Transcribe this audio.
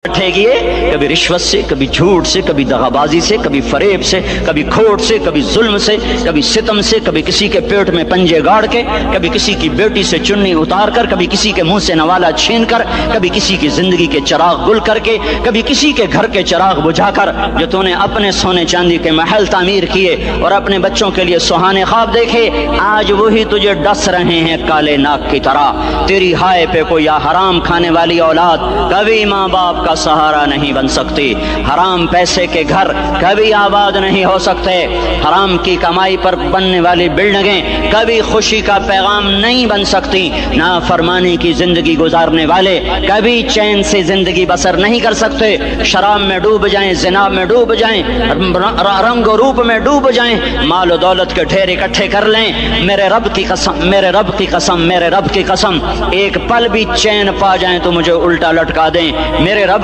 اکٹھے کیے، کبھی رشوت سے، کبھی جھوٹ سے، کبھی دغابازی سے، کبھی فریب سے، کبھی کھوٹ سے، کبھی ظلم سے، کبھی ستم سے، کبھی کسی کے پیٹ میں پنجے گاڑ کے، کبھی کسی کی بیٹی سے چنی اتار کر، کبھی کسی کے منہ سے نوالا چھین کر، کبھی کسی کی زندگی کے چراغ گل کر کے، کبھی کسی کے گھر کے چراغ بجھا کر۔ جو تو نے اپنے سونے چاندی کے محل تعمیر کیے اور اپنے بچوں کے لیے سہانے خواب دیکھے، آج وہی تجھے ڈس رہے ہیں کالے ناک کی طرح۔ تیری ہائے پہ کوئی حرام کھانے والی اولاد کبھی ماں باپ کا سہارا نہیں بن سکتی۔ حرام پیسے کے گھر کبھی آباد نہیں ہو سکتے۔ حرام کی کمائی پر بننے والی بلڈنگیں کبھی خوشی کا پیغام نہیں بن سکتی۔ نافرمانی کی زندگی گزارنے والے کبھی چین سے زندگی بسر نہیں کر سکتے۔ شراب میں ڈوب جائیں، زنا میں ڈوب جائیں، رنگ و روپ میں ڈوب جائیں، مال و دولت کے ڈھیر اکٹھے کر لیں، میرے رب کی قسم، میرے رب کی قسم، میرے رب کی قسم، ایک پل بھی چین پا جائیں تو مجھے الٹا لٹکا دیں۔ میرے رب